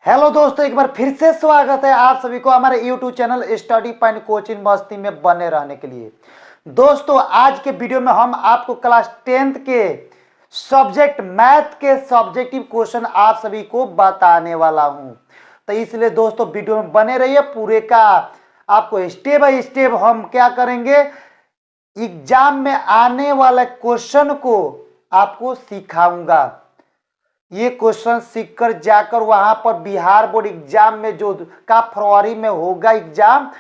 Hello दोस्तों, एक बार फिर से स्वागत है आप सभी को हमारे YouTube channel study point coaching मस्ती में बने रहने के लिए। दोस्तों, आज के वीडियो में हम आपको क्लास 10th के सब्जेक्ट मैथ के सब्जेक्टिव क्वेश्चन आप सभी को बताने वाला हूं। तो इसलिए दोस्तों वीडियो में बने रहिए। पूरे का आपको स्टेप बाय स्टेप हम क्या करेंगे, एग्जाम में आने वाले क्वेश्चन को आपको सिखाऊंगा। ये क्वेश्चन सीखकर जाकर वहां पर बिहार बोर्ड एग्जाम में जो का फरवरी में होगा एग्जाम,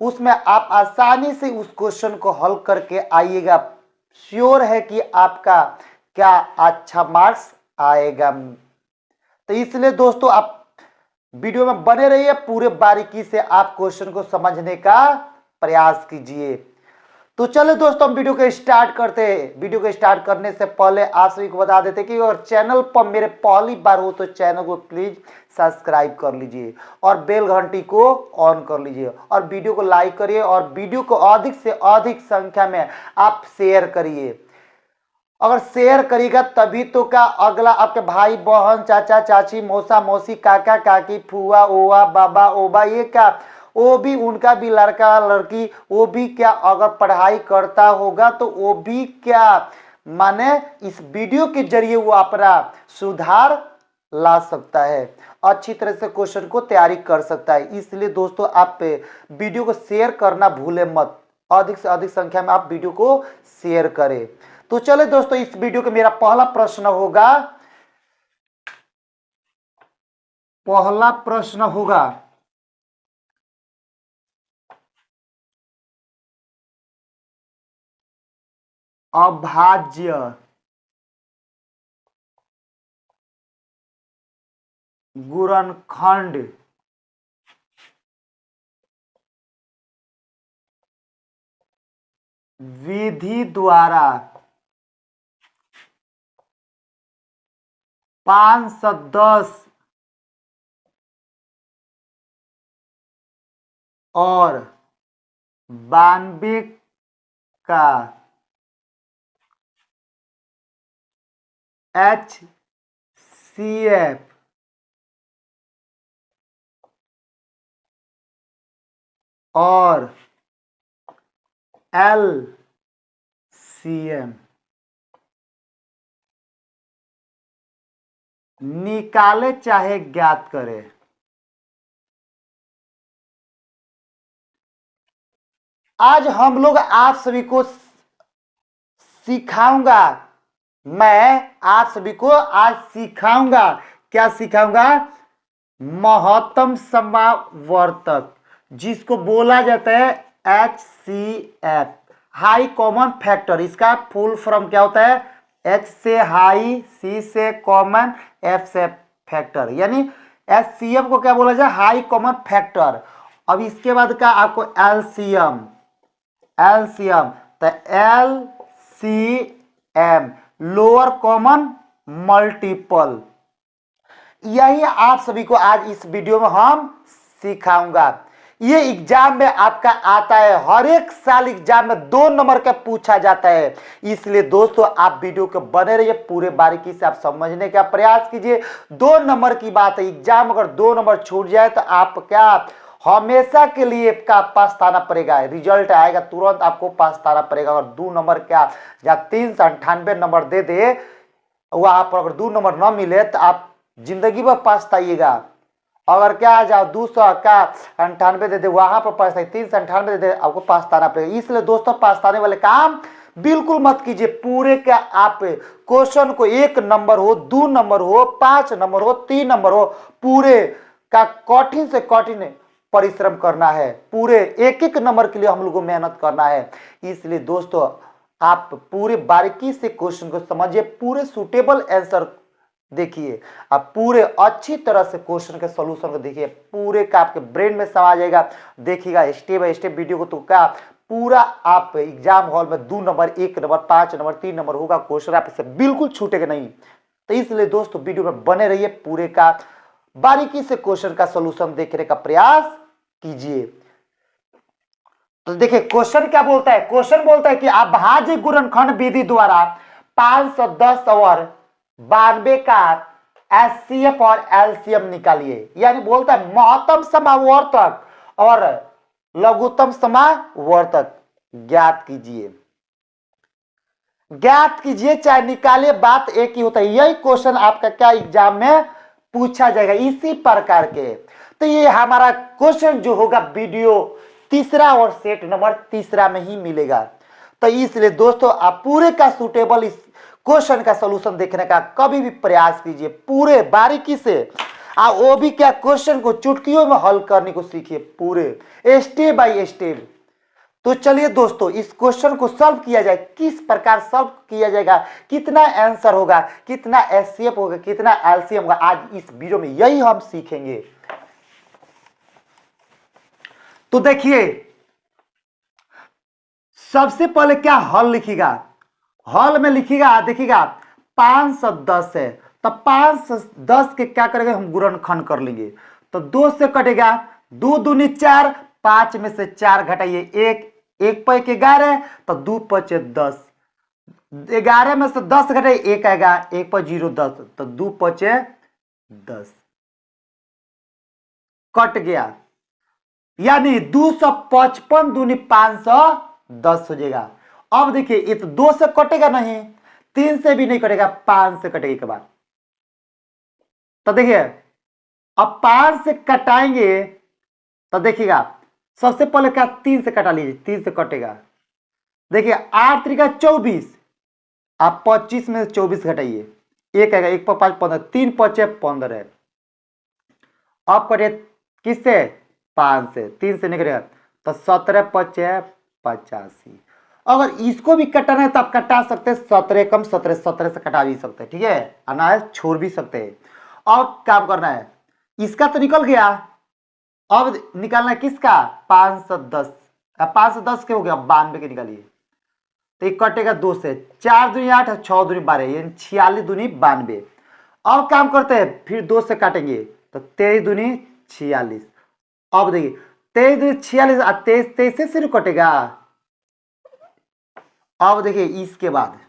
उसमें आप आसानी से उस क्वेश्चन को हल करके आइएगा। श्योर है कि आपका क्या अच्छा मार्क्स आएगा। तो इसलिए दोस्तों आप वीडियो में बने रहिए, पूरे बारीकी से आप क्वेश्चन को समझने का प्रयास कीजिए। तो चलो दोस्तों हम वीडियो को स्टार्ट करते हैं। वीडियो को स्टार्ट करने से पहले आप सभी को बता देते कि अगर चैनल पर मेरे पहली बार हो तो चैनल को प्लीज सब्सक्राइब कर लीजिए और बेल घंटी को ऑन कर लीजिए और वीडियो को लाइक करिए और वीडियो को अधिक से अधिक संख्या में आप शेयर करिए। अगर शेयर करिएगा तभी तो क्या अगला आपके भाई बहन चाचा चाची मौसा मौसी काका काकी फुआ ओवा बाबा ओबा ये क्या वो भी उनका भी लड़का लड़की वो भी क्या अगर पढ़ाई करता होगा तो वो भी क्या माने इस वीडियो के जरिए वो अपना सुधार ला सकता है, अच्छी तरह से क्वेश्चन को तैयारी कर सकता है। इसलिए दोस्तों आप वीडियो को शेयर करना भूले मत, अधिक से अधिक संख्या में आप वीडियो को शेयर करें। तो चले दोस्तों इस वीडियो का मेरा पहला प्रश्न होगा अभाज्य गुणनखंड विधि द्वारा 510 और 92 का HCF और LCM निकाले चाहे ज्ञात करे। आज हम लोग आप सभी को सिखाऊंगा, मैं आप सभी को आज सिखाऊंगा, क्या सिखाऊंगा, महत्तम समावर्तक जिसको बोला जाता है HCF, हाई कॉमन फैक्टर। इसका फुल फॉर्म क्या होता है, H से हाई, C से कॉमन, F से फैक्टर, यानी HCF को क्या बोला जाए, हाई कॉमन फैक्टर। अब इसके बाद का आपको LCM तो LCM लोअर कॉमन मल्टीपल। यही आप सभी को आज इस वीडियो में हम सिखाऊंगा। ये एग्जाम में आपका आता है, हर एक साल एग्जाम में 2 नंबर का पूछा जाता है। इसलिए दोस्तों आप वीडियो को बने रहिए, पूरे बारीकी से आप समझने का प्रयास कीजिए। 2 नंबर की बात है, एग्जाम अगर 2 नंबर छूट जाए तो आप क्या हमेशा के लिए का पछताना पड़ेगा। रिजल्ट आएगा तुरंत आपको पछताना पड़ेगा। अगर 2 नंबर क्या जहाँ 398 नंबर दे दे वहां पर अगर 2 नंबर न मिले तो आप जिंदगी भर पछताइएगा। अगर क्या आ जाओ 298 दे दे वहां पर पछताइए, 398 दे दे आपको पछताना पड़ेगा। इसलिए दोस्तों पछताने वाले काम बिल्कुल मत कीजिए। पूरे क्या आप क्वेश्चन को 1 नंबर हो, 2 नंबर हो, 5 नंबर हो, 3 नंबर हो, पूरे का कठिन से कठिन परिश्रम करना है। पूरे एक एक नंबर के लिए हम लोग को मेहनत करना है। इसलिए दोस्तों आप पूरे बारीकी से क्वेश्चन को समझिए, पूरे सुटेबल आंसर देखिए, आप पूरे अच्छी तरह से क्वेश्चन के सॉल्यूशन को देखिए, पूरे का आपके ब्रेन में समा जाएगा। देखिएगा स्टेप बाय स्टेप वीडियो को, तो क्या पूरा आप एग्जाम हॉल में 2 नंबर 1 नंबर 5 नंबर 3 नंबर होगा क्वेश्चन, आप इससे बिल्कुल छूटेगा नहीं। तो इसलिए दोस्तों वीडियो में बने रहिए, पूरे का बारीकी से क्वेश्चन का सॉल्यूशन देखने का प्रयास कीजिए। तो देखिए क्वेश्चन क्या बोलता है, क्वेश्चन बोलता है कि अभाज्य गुणनखंड विधि द्वारा 510 और 92 का HCF और LCM निकालिए, यानी बोलता है महत्तम समावर्तक और लघुत्तम समावर्तक ज्ञात कीजिए। ज्ञात कीजिए चाहे निकालिए, बात एक ही होता है। यही क्वेश्चन आपका क्या एग्जाम में पूछा जाएगा इसी प्रकार के। तो ये हमारा क्वेश्चन जो होगा वीडियो तीसरा और सेट नंबर तीसरा में ही मिलेगा। तो इसलिए दोस्तों आप पूरे का सूटेबल इस क्वेश्चन का सलूशन देखने का कभी भी प्रयास कीजिए, पूरे बारीकी से। वो भी क्या, क्वेश्चन को चुटकियों में हल करने को सीखिए, पूरे स्टेप बाय स्टेप। तो चलिए दोस्तों इस क्वेश्चन को सॉल्व किया जाए, किस प्रकार सॉल्व किया जाएगा, कितना आंसर होगा, कितना HCF होगा, कितना LCM होगा, आज इस वीडियो में यही हम सीखेंगे। तो देखिए सबसे पहले क्या हल लिखिएगा, हल में लिखिएगा, देखिएगा 510 है तो 510 के क्या करेंगे हम गुणनखंड कर लेंगे। तो 2 से कटेगा, 2 दूनी 4, 5 में से 4 घटाइए 1, 1 पर 1 11, तो 2 पचे 10, 11 में से 10 घटाइए 1 आएगा, 1 पर 0 10, तो 2 पचे 10 कट गया, यानी 255 दूनी 510 हो जाएगा। अब देखिए ये तो 2 से कटेगा नहीं, 3 से भी नहीं कटेगा, 5 से कटेगा के बाद। तो देखिए अब 5 से कटाएंगे तो देखिएगा सबसे पहले क्या 3 से कटा लीजिए, 3 से कटेगा। देखिए 8 त्रिका 24, आप 25 में से 24 घटाइए, 1 आएगा, 1 पर 5 15, 3 पचे 15 है। अब करिए किससे, 5 से, 3 से नहीं करेगा तो 17 पचे 85। अगर इसको भी कटाना है तो आप कटा सकते हैं, 17 कम 17, 17 से कटा भी सकते हैं, ठीक है, अनाज छोड़ भी सकते हैं। और काम करना है, इसका तो निकल गया, अब निकालना है किसका, 510, 510 के हो गया, 92 के निकालिए। तो ये कटेगा 2 से, 4 दूनी 8, 6 दूनी 12, यानी 46 दूनी 92। अब काम करते हैं, फिर 2 से काटेंगे तो 23 दूनी 46। अब देखिए 23 दूनी 46, 23 से सिर्फ कटेगा। अब देखिए इसके बाद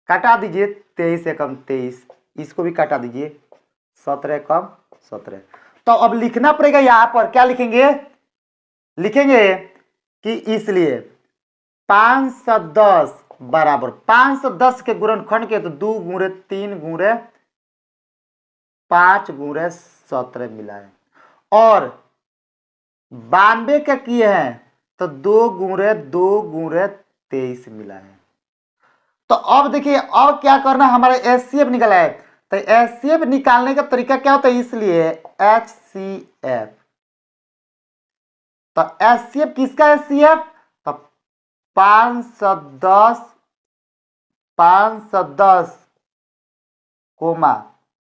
काटा दीजिए, 23 से कम 23, इसको भी काटा दीजिए, 17 कम 17। तो अब लिखना पड़ेगा, यहां पर क्या लिखेंगे, लिखेंगे कि इसलिए 510 बराबर 510 के गुणनखंड के तो 2 गुणे 3 गुणे 5 गुणे 17 मिला है, और 92 का किए हैं तो 2 गुणे 2 गुणे 23 मिला है। तो अब देखिए अब क्या करना, हमारा HCF निकला है। तो HCF निकालने का तरीका क्या होता है, इसलिए HCF, तो HCF किसका HCF, तो 510 कोमा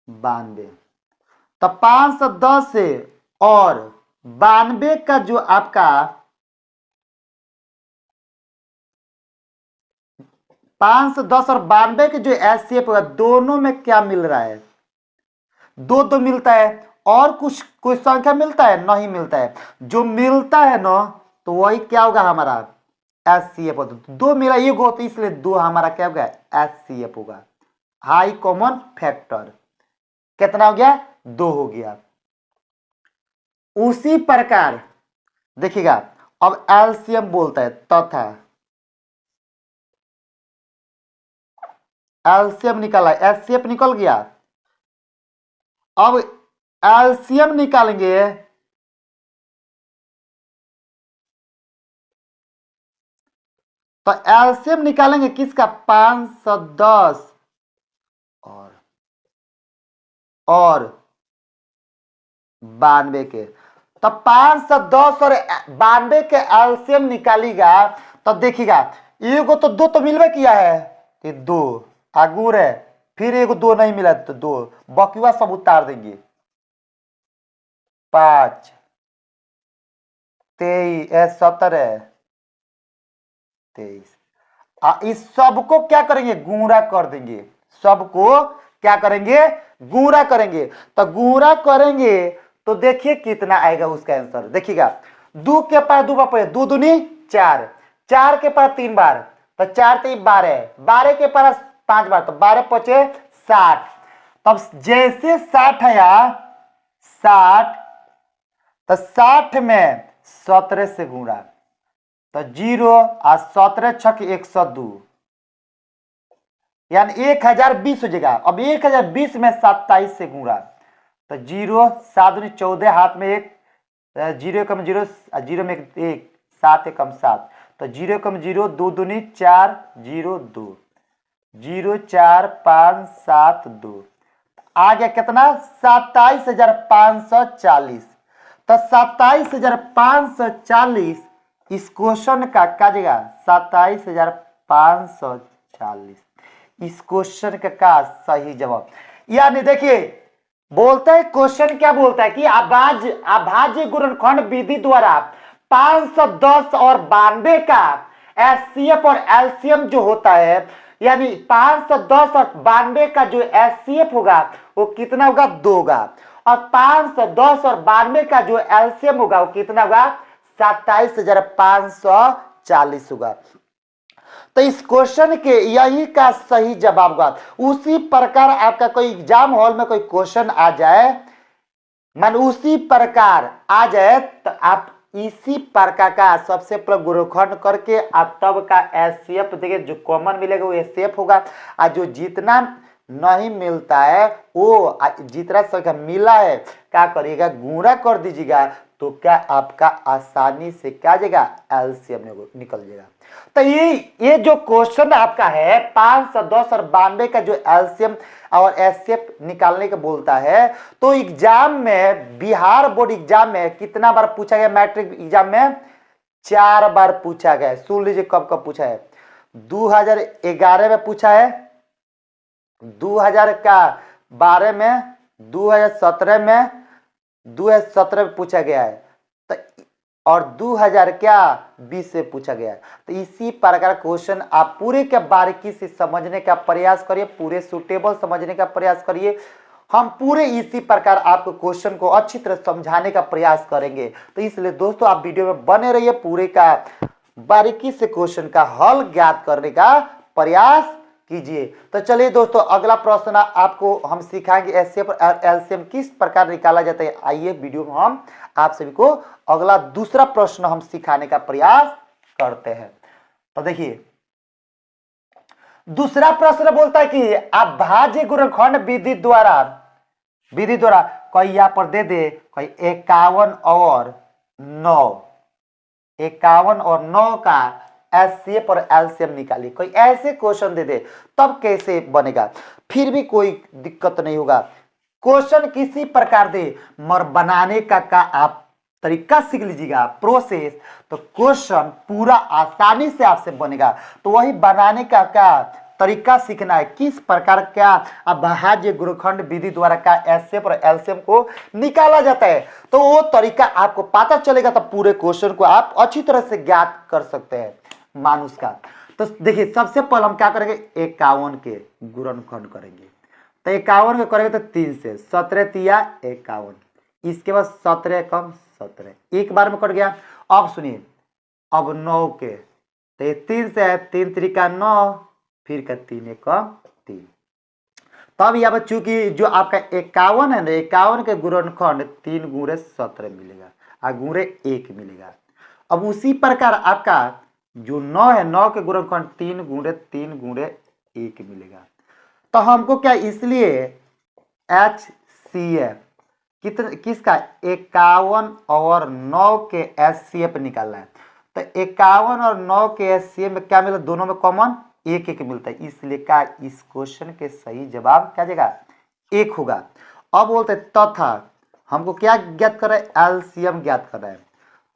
92। तो 510 से और 92 का जो आपका 510 और 92 के जो HCF होगा, दोनों में क्या मिल रहा है, 2 2 मिलता है, और कुछ कोई संख्या मिलता है, नहीं मिलता है। जो मिलता है ना तो वही क्या होगा, हमारा HCF होगा। 2 मिला 1 हो तो इसलिए 2 हमारा क्या होगा, HCF होगा, हाई कॉमन फैक्टर। कितना हो गया, 2 हो गया। उसी प्रकार देखिएगा अब LCM बोलता है, तथा LCM निकाला, HCF निकल गया। अब LCM निकालेंगे तो LCM निकालेंगे किसका, 510 और 92 के। तो 510 और 92 के LCM निकालेगा तो देखिएगा एगो तो 2 तो मिलवे किया है, ये 2 आगुर है, फिर एगो 2 नहीं मिला तो 2, बकिया सब उतार देंगे। 5 23 17 23, इस सबको क्या करेंगे, गुणा कर देंगे, सबको क्या करेंगे, गुणा करेंगे। तो गुणा करेंगे तो देखिए कितना आएगा उसका आंसर, देखिएगा 2 के पास 2 बार, 2 दूनी 4, 4 के पास 3 बार तो 4 3 12, 12 के पास 5 बार तो 12 पचे 60, तब जैसे 60 आया 60, तो 60 में 17 से गुणा, तो 0 और 17 छक 102, यानी 1020 हो जाएगा। अब 1020 में 27 से गुणा, तो 0 7 दूनी 14, हाथ में 1, 0 कम 0, 0 में 1, 7 कम 7, तो 0 कम 0, 2 दूनी 4, 0 2, 0 4 5 7 2, आ गया कितना 27,540। तो 27,540 इस क्वेश्चन का जगह 27,540 इस क्वेश्चन का सही जवाब। यानी देखिए बोलता है क्वेश्चन क्या बोलता है कि अभाज्य गुणनखंड विधि द्वारा 510 और 92 का एचसीएफ और एलसीएम जो होता है, यानी 510 और 92 का जो एचसीएफ होगा वो कितना होगा 2 होगा, और 510 और 92 का जो एलसीएम होगा वो कितना होगा 27,540 होगा। तो इस क्वेश्चन के यही का सही जवाब होगा। उसी प्रकार आपका कोई एग्जाम हॉल में कोई क्वेश्चन आ जाए, मान उसी प्रकार आ जाए, तो आप इसी प्रकार का सबसे पहले गुणनखंड करके आप तब का एचसीएफ देखिए, जो कॉमन मिलेगा वो एचसीएफ होगा, और जो जितना नहीं मिलता है वो जितना संख्या मिला है क्या करिएगा गुणा कर दीजिएगा, तो क्या आपका आसानी से क्या जाएगा एलसीएम निकल जाएगा। तो ये जो क्वेश्चन आपका है 510 और 92 का जो एलसीएम और एचसीएफ निकालने का बोलता है, तो एग्जाम में बिहार बोर्ड एग्जाम में कितना बार पूछा गया, मैट्रिक एग्जाम में 4 बार पूछा गया। सुन लीजिए कब कब पूछा है, 2011 में पूछा है, 2012 में, 2017 में, 2017 में पूछा गया है, तो और 2020 से पूछा गया है। तो इसी प्रकार क्वेश्चन आप पूरे के बारीकी से समझने का प्रयास करिए, पूरे सुटेबल समझने का प्रयास करिए। हम पूरे इसी प्रकार आपको क्वेश्चन को अच्छी तरह समझाने का प्रयास करेंगे। तो इसलिए दोस्तों आप वीडियो में बने रहिए, पूरे का बारीकी से क्वेश्चन का हल ज्ञात करने का प्रयास कीजिए। तो चलिए दोस्तों अगला प्रश्न आपको हम सिखाएंगे एचसीएफ और एलसीएम किस प्रकार निकाला जाता है। आइए वीडियो में हम आप सभी को अगला दूसरा प्रश्न हम सिखाने का प्रयास करते हैं। तो देखिए दूसरा प्रश्न बोलता है कि अभाज्य गुणनखंड विधि द्वारा कोई यहां पर दे दे, कोई 51 और 9 का एचसीएफ और एलसीएम निकाली, कोई ऐसे क्वेश्चन दे दे तब कैसे बनेगा, फिर भी कोई दिक्कत नहीं होगा। क्वेश्चन किसी प्रकार दे मगर बनाने का आप तरीका सीख लीजिएगा, प्रोसेस, तो क्वेश्चन पूरा आसानी से आपसे बनेगा। तो वही बनाने का तरीका सीखना है, किस प्रकार क्या अभाज्य गुणनखंड विधि द्वारा का एचसीएफ और एलसीएम को निकाला जाता है, तो वो तरीका आपको पता चलेगा, तो पूरे क्वेश्चन को आप अच्छी तरह से ज्ञात कर सकते हैं मानुष का। तो देखिए सबसे पहले हम क्या करेंगे 51 के गुणनखंड करेंगे। तो 51 के करेंगे तो 3 से 17 तिया 51, इसके बाद 17 कम 17, एक बार में कट गया। अब सुनिए अब 9 के, तो ये 3 से है, 3 त्रिका 9, फिर का 3 एक 3। तब यहाँ पर चूंकि जो आपका 51 है ना, 51 के गुणनखंड 3 गुणे 17 मिलेगा और गुणे 1 मिलेगा। अब उसी प्रकार आपका जो 9 है, 9 के गुणनखंड 3 गुणे 1 मिलेगा। तो हमको क्या इसलिए एचसीएफ किसका 51 और 9 के एचसीएफ निकालना है। तो 51 और 9 के एचसीएफ में क्या मिला, दोनों में कॉमन 1 मिलता है, इसलिए क्या इस क्वेश्चन के सही जवाब क्या जाएगा 1 होगा। अब बोलते तथा हमको क्या ज्ञात कर रहा है, एलसीएम ज्ञात कर रहा है।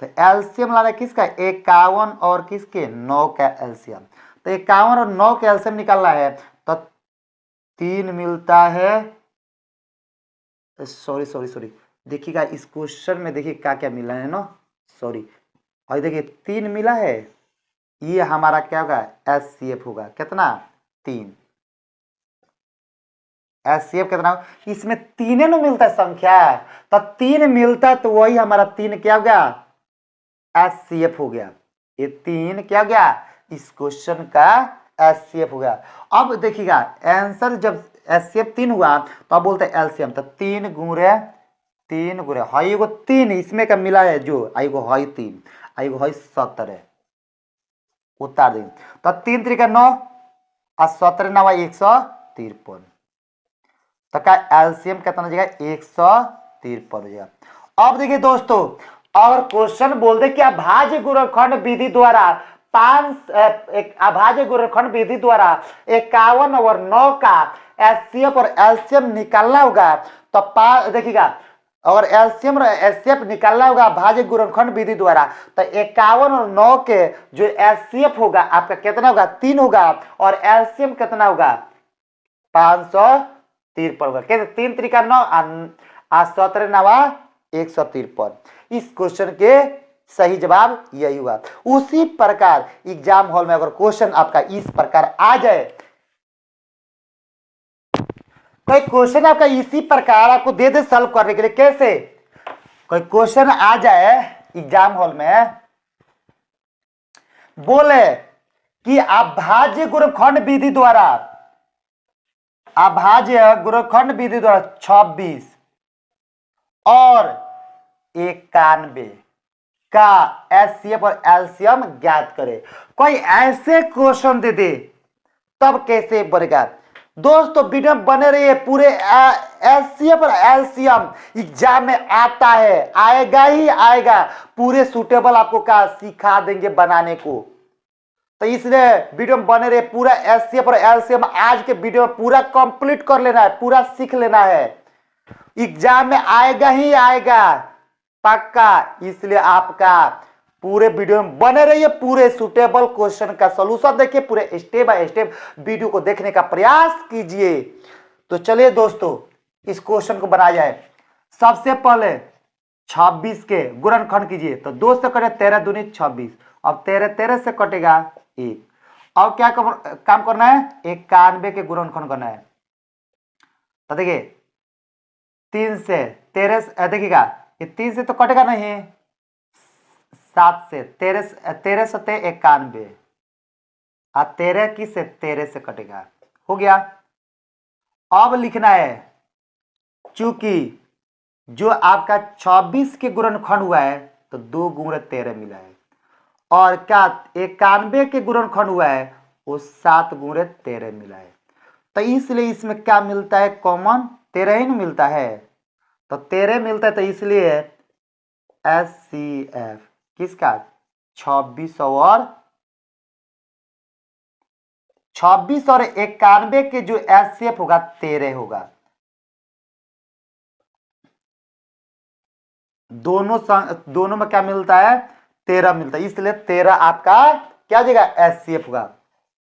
तो एलसीएम लाना है किसका 51 और किसके 9 का एलसीएम। तो 51 और 9 का एलसीएम निकालना है, तो 3 मिलता है, सॉरी देखिएगा इस क्वेश्चन में देखिए क्या क्या मिला है ना, सॉरी, और देखिए 3 मिला है, ये हमारा क्या होगा एचसीएफ होगा, कितना 3। एचसीएफ कितना, इसमें 3 न मिलता है संख्या, तो 3 मिलता है, तो वही हमारा 3 क्या हो गया एचसीएफ हो गया। ये 3 क्या हो गया इस क्वेश्चन का एचसीएफ हो गया। अब देखिएगा आंसर जब एचसीएफ 3 हुआ तो अब बोलते हैं एलसीएम। तो 3 गुणे हई एगो 3 इसमें का मिला है जो आईगो हई 3 आईगो हई 17 उतार देंगे। तो 3 3 9 और 17 9 153। तो का एलसीएम कितना हो जाएगा 153 हो जाएगा। अब देखिए दोस्तों और क्वेश्चन बोल दे कि अभाज्य गुणनखंड विधि द्वारा अभाज्य गुणनखंड विधि द्वारा 51 और 9 का एचसीएफ और एलसीएम निकालना होगा। तो देखिएगा अगर एलसीएम और एचसीएफ निकालना होगा अभाज्य गुणनखंड विधि द्वारा तो 51 और 9 के जो एचसीएफ होगा आपका कितना होगा 3 होगा और एलसीएम कितना होगा 553 होगा। कैसे 3 3 9 और 17 9 153। इस क्वेश्चन के सही जवाब यही हुआ। उसी प्रकार एग्जाम हॉल में अगर क्वेश्चन आपका इस प्रकार आ जाए, कोई क्वेश्चन आपका इसी प्रकार आपको दे दे सॉल्व करने के लिए, कैसे कोई क्वेश्चन आ जाए एग्जाम हॉल में बोले कि अभाज्य गुणनखंड विधि द्वारा 26 और 91 का एचसीएफ और एलसीएम ज्ञात करे। कोई ऐसे क्वेश्चन दे दे तब कैसे बनेगा। दोस्तों वीडियो बने रहिए, पूरे एचसीएफ और एलसीएम एग्जाम में आता है, आएगा ही आएगा, पूरे सूटेबल आपको का सिखा देंगे बनाने को। तो इसलिए वीडियो में बने रहे, पूरा एचसीएफ और एलसीएम आज के वीडियो में पूरा कंप्लीट कर लेना है, पूरा सीख लेना है, एग्जाम में आएगा ही आएगा पक्का। इसलिए आपका पूरे वीडियो में बने रहिए, पूरे सुटेबल क्वेश्चन का सॉल्यूशन देखिए, पूरे स्टेप बाय स्टेप वीडियो को देखने का प्रयास कीजिए। तो चलिए दोस्तों इस क्वेश्चन को बनाया जाए। सबसे पहले 26 के गुणनखंड कीजिए। तो 2 से कटे 13 दूनी 26, अब 13 13 से कटेगा 1। अब क्या काम करना है 91 के गुणनखंड करना है। तो देखिए 3 से 13 देखिएगा ये 3 से तो कटेगा नहीं, 7 से 13 सते 91 और 13 की से 13 से कटेगा, हो गया। अब लिखना है चूंकि जो आपका 26 के गुणनखंड हुआ है तो 2 गुणे 13 मिला है और क्या 91 के गुणनखंड हुआ है वो 7 गुणे 13 मिला है। तो इसलिए इसमें क्या मिलता है कॉमन 13 ही मिलता है। तो 13 मिलता है तो इसलिए एचसीएफ किसका 26 और 91 के जो एचसीएफ होगा 13 होगा। दोनों में क्या मिलता है 13 मिलता है, इसलिए 13 आपका क्या जगह एचसीएफ होगा।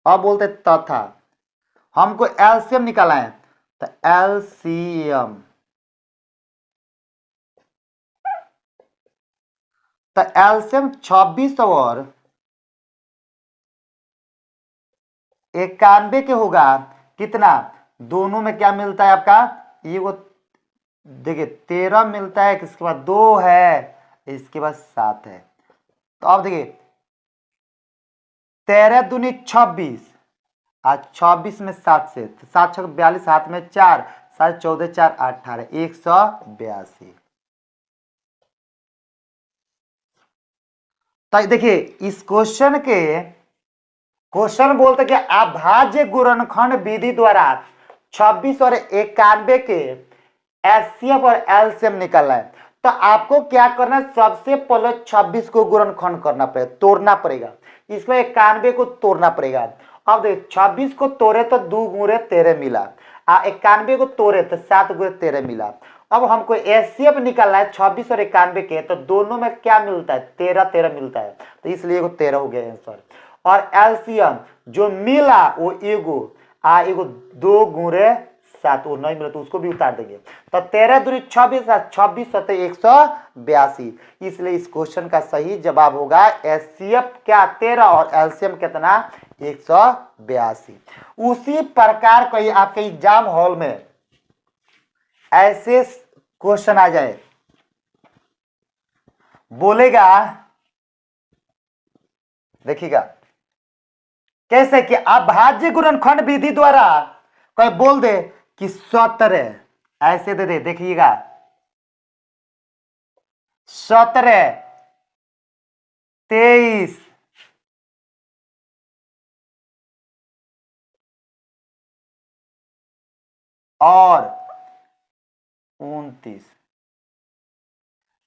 अब बोलते तथा हमको एलसीएम निकाला है तो एलसीएम तो एलसीएम 26 और 91 के होगा कितना, दोनों में क्या मिलता है आपका ये वो देखिए 13 मिलता है, इसके बाद 2 है, इसके बाद 7 है। तो अब देखिए 13 दूनी 26 और 26 में 7 से 7 6 42, 7 में 4 7 14 4 18 182। तो देखिए इस क्वेश्चन बोलते कि अभाज्य गुणनखंड विधि द्वारा 26 और 91 के एचसीएफ और एलसीएम निकालना है। तो आपको क्या करना है सबसे पहले 26 को गुणनखंड करना पड़ेगा, तोड़ना पड़ेगा, इसमें 91 को तोड़ना पड़ेगा। अब देखिए 26 को तोड़े तो 2 गुणे 13 मिला, 91 को तोड़े तो 7 गुणे 13 मिला। अब हमको एचसीएफ निकालना है 26 और 91 के, तो दोनों में क्या मिलता है 13 13 मिलता है, तो इसलिए एगो 13 हो गया आंसर। और एलसीएम जो मिला वो एगो 2 गुणे 7 वो नहीं मिला तो उसको भी उतार देंगे। तो 13 दूनी 26 26 सते 182, इसलिए इस क्वेश्चन का सही जवाब होगा एचसीएफ क्या 13 और एलसीएम कितना 182। उसी प्रकार कोई आपके एग्जाम हॉल में ऐसे क्वेश्चन आ जाए बोलेगा, देखिएगा कैसे कि अभाज्य गुणनखंड विधि द्वारा कोई बोल दे कि 17 ऐसे दे दे, देखिएगा 17, 23, और 29।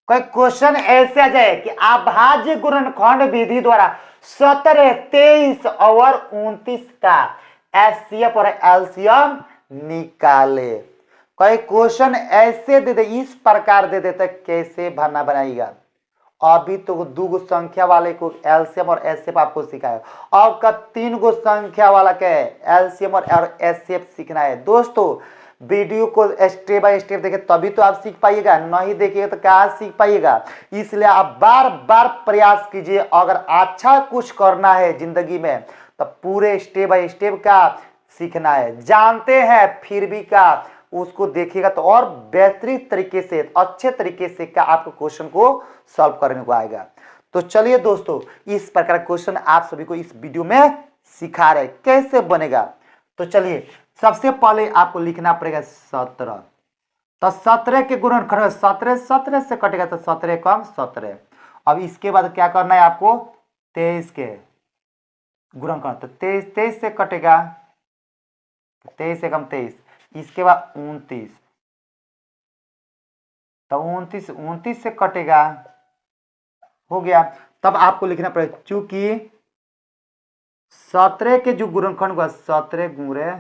कोई क्वेश्चन ऐसे आ जाए कि अभाज्य गुणनखंड विधि द्वारा 17, 23 और 29 का एचसीएफ और एलसीएम निकाले। कोई क्वेश्चन ऐसे दे दे, इस प्रकार दे दे, तो कैसे भरना बनाएगा। अभी तो दो संख्या वाले को एलसीएम और एचसीएफ आपको सिखाया, और का 3 संख्या वाला के एलसीएम और एचसीएफ सीखना है। दोस्तों वीडियो को स्टेप बाय स्टेप देखें तभी तो आप सीख पाइएगा, नहीं देखिएगा तो कहाँ सीख पाइएगा। इसलिए आप बार बार प्रयास कीजिए। अगर अच्छा कुछ करना है जिंदगी में तो पूरे स्टेप बाय स्टेप का सीखना है। जानते हैं फिर भी का उसको देखिएगा तो और बेहतरीन तरीके से, अच्छे तरीके से का आपको क्वेश्चन को सॉल्व करने को आएगा। तो चलिए दोस्तों, इस प्रकार क्वेश्चन आप सभी को इस वीडियो में सिखा रहे कैसे बनेगा। तो चलिए सबसे पहले आपको लिखना पड़ेगा 17। तो 17 के गुणनखंड 17, 17 से कटेगा तो 17 कम 17। अब इसके बाद क्या करना है आपको, 23 के गुणनखंड, तो 23, 23 से कटेगा, 23 से कम 23। इसके बाद 29, तो 29, 29 से कटेगा, हो गया। तब आपको लिखना पड़ेगा, चूंकि 17 के जो गुणनखंड होगा 17 गुणे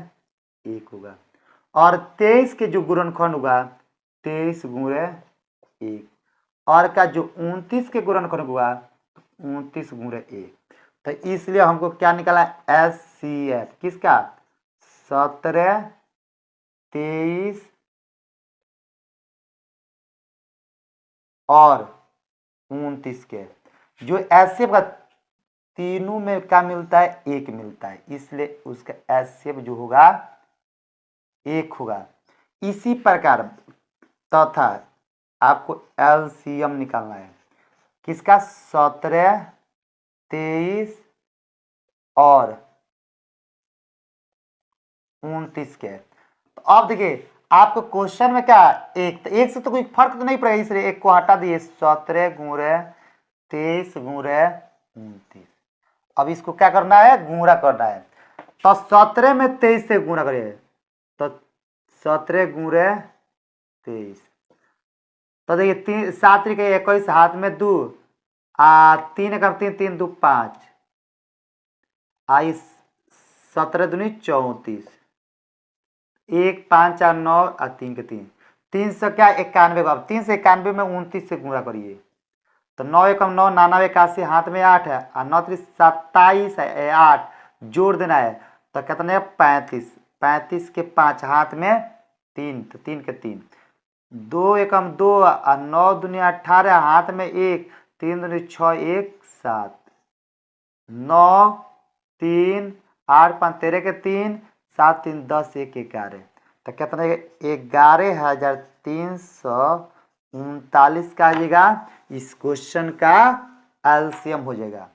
1 होगा, और 23 के जो गुणनखंड होगा 23 गुणे 1, और का जो 29 के गुणनखंड होगा 29 गुणे 1। तो इसलिए हमको क्या निकाला, एचसीएफ किसका, 17, 23 और 29 के। जो एचसीएफ का तीनों में क्या मिलता है, 1 मिलता है, इसलिए उसका एचसीएफ जो होगा 1 होगा। इसी प्रकार तथा आपको एलसीएम निकालना है किसका, 17, 23 और 29 के। तो अब देखिए आपको क्वेश्चन में क्या, एक से तो कोई फर्क तो नहीं पड़ेगा, इसलिए 1 को हटा दिए, 17 गुणे 23 गुणे 29। अब इसको क्या करना है, गुणा करना है। तो 17 में 23 से गुणा करिए, तो 17 गुणे 23। तो देखिए 7 3 21, हाथ में 2, 3 एकम 3, 3 2 5, 17 दूनी 34, 1 5 4 9 और 3 के 3, 3 से क्या 91। अब 3 से 91 में 29 से गुणा करिए, तो 9 एकम 9, 99 81, हाथ में 8 है, और 9 3 27 है, 8 जोड़ देना है, तो कितने 35, 35 के 5, हाथ में 3, तो 3 के 3, 2 एकम 2 और 9 दूनी 18, हाथ में 1, 3 दूनी 6 1 7, 9 3 8 5 13 के 3, 7 3 10 1 11, तो कितने 11,339 का आ जाएगा। इस क्वेश्चन का एलसीएम हो जाएगा।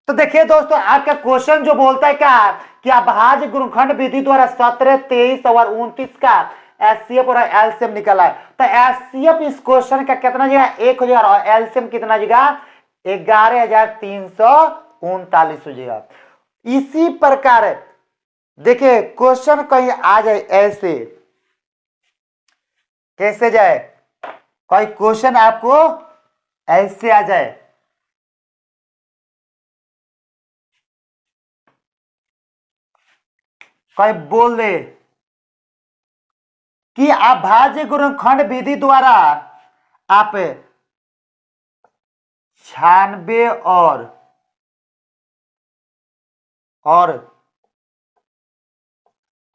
तो देखिए दोस्तों आपका क्वेश्चन जो बोलता है क्या कि अभाज्य गुणनखंड विधि द्वारा 17, 23 और 29 का एचसीएफ और एलसीएम निकला है। तो एचसीएफ इस क्वेश्चन का कितना जाएगा, 1 हो जाएगा, और एलसीएम कितना जाएगा, 11,339 हो जाएगा। इसी प्रकार देखिए क्वेश्चन कहीं आ जाए ऐसे, कैसे जाए, कोई क्वेश्चन आपको ऐसे आ जाए, कोई बोल दे कि अभाज्य गुणनखंड विधि द्वारा आप 96 और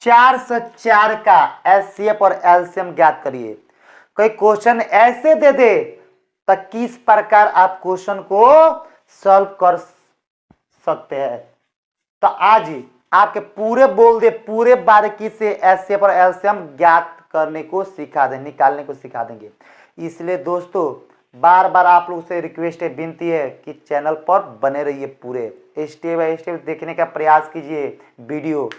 4 से 4 का एचसीएफ और एलसीएम ज्ञात करिए। कोई क्वेश्चन ऐसे दे दे तो किस प्रकार आप क्वेश्चन को सॉल्व कर सकते हैं। तो आज ही आपके पूरे बोल दे, पूरे बारीकी से एचसीएफ और एलसीएम ज्ञात करने को सिखा दें, निकालने को सिखा देंगे। इसलिए दोस्तों बार बार आप लोग से रिक्वेस्ट है, विनती है कि चैनल पर बने रहिए, पूरे स्टेप बाय स्टेप देखने का प्रयास कीजिए वीडियो,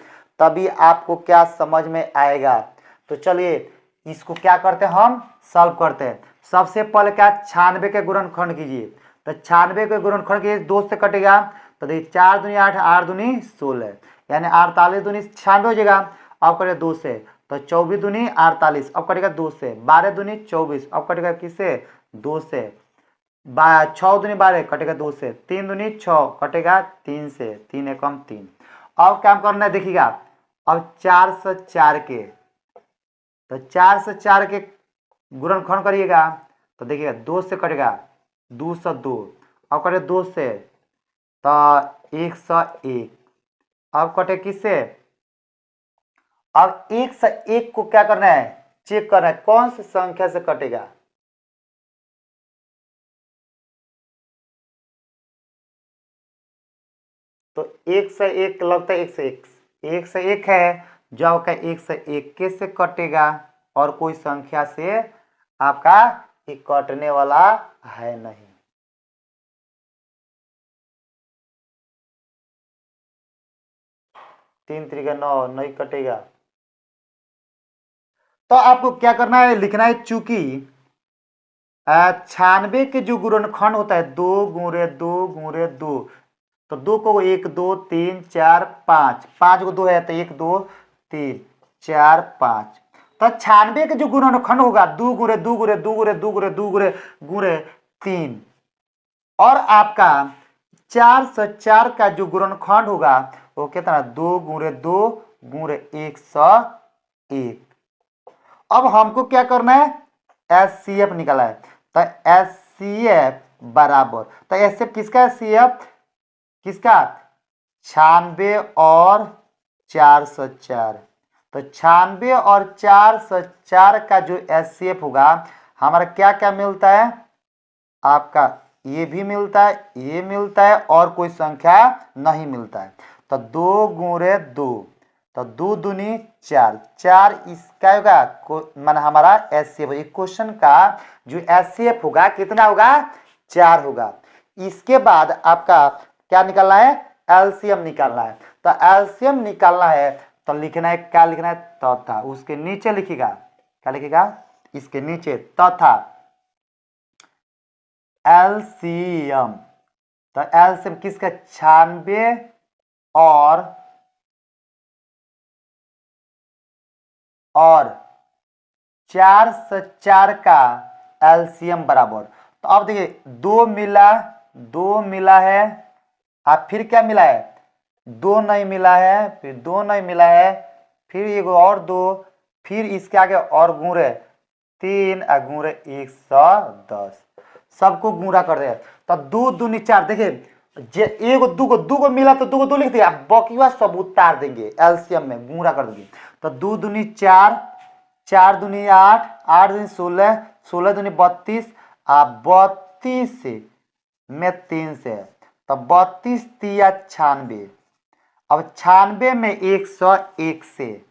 तभी आपको क्या समझ में आएगा। तो चलिए इसको क्या करते हैं, हम सॉल्व करते हैं। सबसे पहले क्या, 96 के गुणनखंड कीजिए। तो 96 के गुणनखंड कीजिए, 2 से कटेगा तो देखिए 4 दूनी 8, 8 दूनी 16, यानी 48 दूनी 96 हो जाएगा। अब करेगा 2 से तो 24 दूनी 48, अब कटेगा 2 से, 12 दूनी 24, अब कटेगा किससे, 2 से, 6 दूनी 12 कटेगा 2 से, 3 दूनी 6 कटेगा 3 से, 3 एकम 3। अब काम करना है देखिएगा, अब 4 से 4 के, तो 4 से 4 के गुणनखंड करिएगा तो देखिएगा 2 से कटेगा 2 से 2, अब कटे 2 से तो 101, अब कटे किससे, अब 1 से 1 को क्या करना है, चेक करना है कौन सी संख्या से कटेगा। तो 1 से 1 लगता है 1 से 1, 1 से 1 है जो आपका 1 से 1 कैसे कटेगा, और कोई संख्या से आपका ये कटने वाला है नहीं। तीन त्रिका 9, नहीं कटेगा। तो आपको क्या करना है, लिखना है चूंकि 96 के जो गुणनखंड होता है 2 गुणे 2 गुणे 2, तो 2 को 1 2 3 4 5, 5 को 2 है तो 1 2 3 4 5, तो 96 के जो गुणनखंड होगा 2 गुणे 2 गुणे 2 गुणे 2 गुणे 2 गुणे गुणे 3, और आपका 4 से 4 का जो गुणनखंड होगा वो कितना, 2 गुणे 2 गुणे 101। अब हमको क्या करना है, एचसीएफ निकाला है, तो एचसीएफ बराबर, तो एचसीएफ किसका, एचसीएफ किसका, 96 और 4 से 4, तो 96 और 4 से 4 का जो एचसीएफ होगा हमारा क्या क्या मिलता है, आपका ये भी मिलता है, ये मिलता है, और कोई संख्या नहीं मिलता है। तो 2 गुणे 2, तो 2 दूनी 4, 4 इसका होगा मान हमारा एचसीएफ, एक क्वेश्चन का जो एचसीएफ होगा कितना होगा, 4 होगा। इसके बाद आपका क्या निकालना है, एलसीएम निकालना है। तो एलसीएम निकालना है तो लिखना है, क्या लिखना है, तथा, उसके नीचे लिखिएगा, क्या लिखिएगा, इसके नीचे तथा एलसीएम, तो एलसीएम किसका, 96 और 4 से 4 का एलसीएम बराबर। तो अब देखिए 2 मिला है, अब फिर क्या मिला है, 2 नहीं मिला है, फिर 2 नहीं मिला है, फिर एक और 2, फिर इसके आगे और गुणे 3 गुणे 110, सबको गुणा कर दे तो 2 दूनी 4, देखिए जे एगो दू को मिला तो 2 को 2 लिख दिया, बाकी सब उतार देंगे एलसीएम में गुणा कर देंगे। तो 2 दूनी 4, 4 दूनी 8, 8 दूनी 16, 16 दूनी 32, 32 में 3 से, तो 32 तिया 96, अब 96 में 101 से,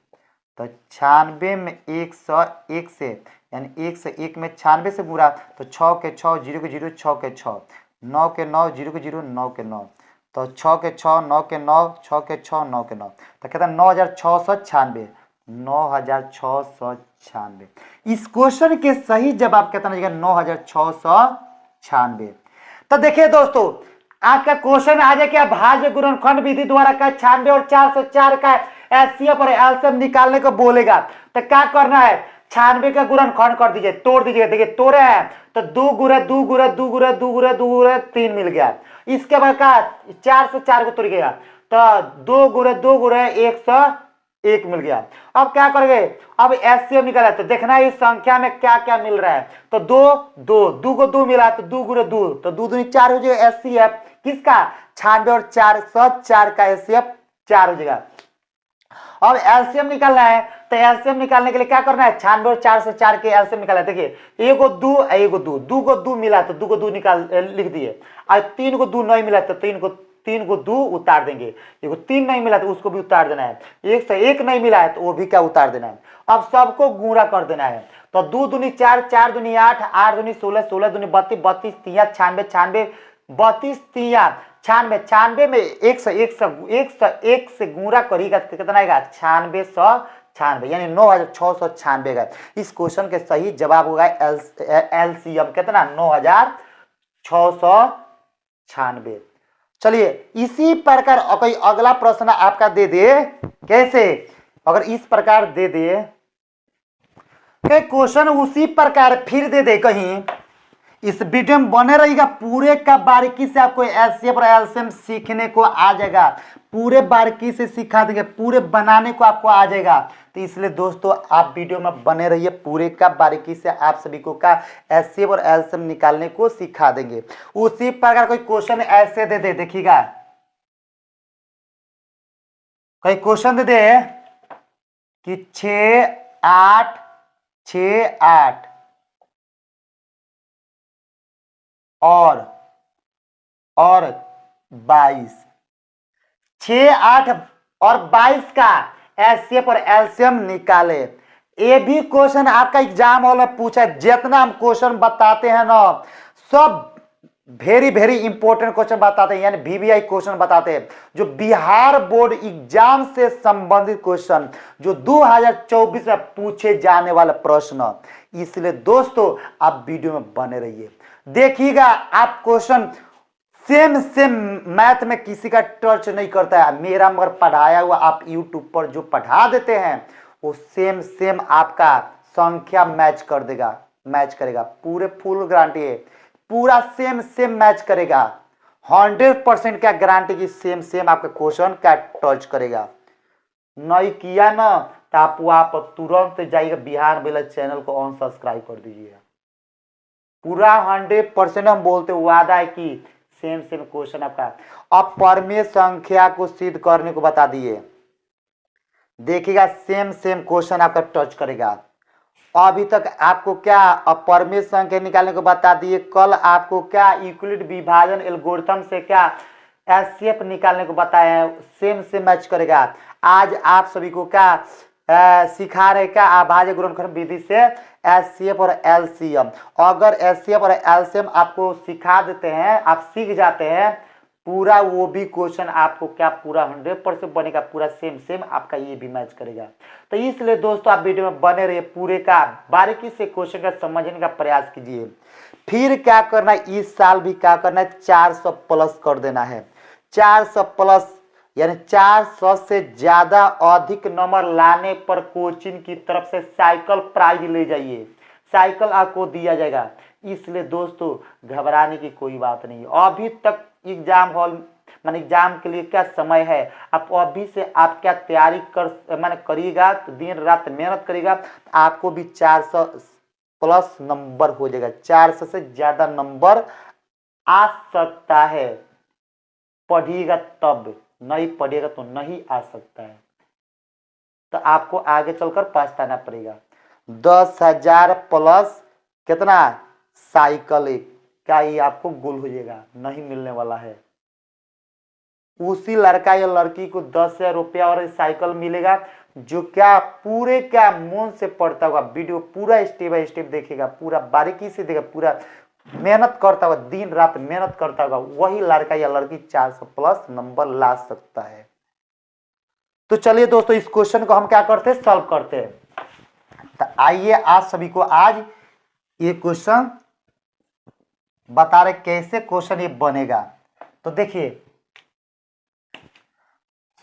तो 96 में 101 से, यानी 1 से 1 में 96 से गुणा, तो 6 के 6 0 के 0 6 के 6, 9 के 9 0 के 0 9 के 9, तो 6 के 6 9 के 9 6 के 6 9 के 9, तो कहता है 9696, 9696। इस क्वेश्चन के सही जवाब कितना हो जाएगा, 9696। तो देखिए दोस्तों आपका क्वेश्चन आ जाए क्या, भाज्य गुणनखंड विधि द्वारा का 96 और 404 का एचसीएफ और एलसीएम निकालने को बोलेगा। तो क्या करना है, 96 का गुणनखंड कर दीजिए, तोड़ दीजिए, देखिए तोड़े हैं तो 2 गुणे 2 गुणे 2 गुणे 2 गुणे 2 गुणे 3 मिल गया। इसके बाद का 4 से 4 को तोड़ गया तो 2 गुणे 2 गुणे 101 मिल गया। अब क्या करेंगे, अब एचसीएफ निकाला तो देखना है इस संख्या में क्या क्या मिल रहा है, तो 2 को 2 मिला तो 2 गुणे 2, तो 2 दूनी 4 हो जाएगा एचसीएफ किसका, 96 और 404 का एचसीएफ 4 हो जाएगा। अब एलसीएम निकालना है, तो एलसीएम निकालने के लिए क्या करना है, 96 और 404 के एलसीएम निकालना है। देखिए एगो 2 को 2 मिला तो 2 को 2 निकाल लिख दिए, और 3 को 2 नहीं मिला तो 3 को 3 को 2 उतार देंगे। देखो 3 नहीं मिला तो उसको भी उतार देना है, 1 से 1 नहीं मिला है तो वो भी क्या उतार देना है। अब सबको गुणा कर देना है। तो 2 दूनी 4, 4 दूनी 8, 8 दूनी 16, 16 दूनी 32, 32 तिया 96, 96 32 तिया 96, 96 में 1 से गुणा करेगा तो कितना आएगा 9696, यानी 9696 का। इस क्वेश्चन के सही जवाब होगा एलसीएम कितना 9696। चलिए इसी प्रकार कोई अगला प्रश्न आपका दे दे, कैसे अगर इस प्रकार दे दे क्वेश्चन उसी प्रकार फिर दे दे कहीं, इस वीडियो में बने रहिएगा, पूरे का बारीकी से आपको एलसीएम और एलसीएम सीखने को आ जाएगा, पूरे बारीकी से सिखा देंगे, पूरे बनाने को आपको आ जाएगा। तो इसलिए दोस्तों आप वीडियो में बने रहिए, पूरे का बारीकी से आप सभी को का एलसीएम और एलसीएम निकालने को सिखा देंगे। उसी प्रकार कोई क्वेश्चन ऐसे दे दे, देखिएगा कोई क्वेश्चन दे दे कि 6 8 6 8 और 22, 6 8 और 22 का एचसीएफ और एलसीएम निकाले। ये भी क्वेश्चन आपका एग्जाम हॉल में पूछा है। जितना हम क्वेश्चन बताते हैं ना सब वेरी वेरी इंपॉर्टेंट क्वेश्चन बताते हैं, यानी वीवीआई क्वेश्चन बताते हैं, जो बिहार बोर्ड एग्जाम से संबंधित क्वेश्चन, जो 2024 में पूछे जाने वाले प्रश्न। इसलिए दोस्तों आप वीडियो में बने रहिए, देखिएगा आप क्वेश्चन सेम मैथ में किसी का टच नहीं करता है, मेरा मगर पढ़ाया हुआ आप यूट्यूब पर जो पढ़ा देते हैं वो सेम आपका संख्या मैच कर देगा, मैच करेगा, पूरे फुल गारंटी है, पूरा सेम मैच करेगा, 100% क्या गारंटी की सेम आपका क्वेश्चन क्या टच करेगा। नहीं किया ना तो आप तुरंत जाइएगा बिहार बेला चैनल को ऑन सब्सक्राइब कर दीजिएगा, पूरा 100% हम बोलते वादा है कि सेम क्वेश्चन आपका। अब परमेय संख्या को सिद्ध करने को बता दिए, देखिएगा सेम क्वेश्चन आपका टच करेगा। अभी तक आपको क्या अपरमेय संख्या निकालने को बता दिए, कल आपको क्या यूक्लिड विभाजन एल्गोरिथम से क्या एचसीएफ निकालने को बताया है, सेम मैच करेगा। आज आप सभी को क्या सिखा रहे क्या अभाज्य गुणनखंड विधि से एचसीएफ और एलसीएम। अगर एचसीएफ और एलसीएम आपको सिखा देते हैं, आप सीख जाते हैं, पूरा वो भी क्वेश्चन आपको क्या पूरा 100% बनेगा, पूरा सेम आपका ये भी मैच करेगा। तो इसलिए दोस्तों आप वीडियो में बने रहिए, पूरे का बारीकी से क्वेश्चन का समझने का प्रयास कीजिए। फिर क्या करना है, इस साल भी क्या करना है 400 प्लस कर देना है, 400 प्लस यानी 400 से ज्यादा अधिक नंबर लाने पर कोचिंग की तरफ से साइकिल प्राइज ले जाइए, साइकिल आपको दिया जाएगा। इसलिए दोस्तों घबराने की कोई बात नहीं, अभी तक एग्जाम हॉल माने एग्जाम के लिए क्या समय है, आप अभी से आप क्या तैयारी कर माने करिएगा, तो दिन रात मेहनत करिएगा, आपको भी 400 प्लस नंबर हो जाएगा, 400 से ज्यादा नंबर आ सकता है। पढ़िएगा तब, नहीं पढ़िएगा तो नहीं आ सकता है, तो आपको आगे चलकर पछताना पड़ेगा। 10,000 प्लस कितना साइकिल, एक क्या ये आपको गोल हो जाएगा, नहीं मिलने वाला है। उसी लड़का या लड़की को 10,000 रुपया और साइकिल मिलेगा जो क्या पूरे क्या मन से पढ़ता होगा, वीडियो पूरा स्टेप बाय स्टेप देखेगा, पूरा बारीकी से देखेगा, पूरा मेहनत करता होगा, दिन रात मेहनत करता होगा, वही लड़का या लड़की 400 प्लस नंबर ला सकता है। तो चलिए दोस्तों इस क्वेश्चन को हम क्या करते हैं, सॉल्व करते हैं। तो आइए आप सभी को आज ये क्वेश्चन बता रहे कैसे क्वेश्चन ये बनेगा। तो देखिए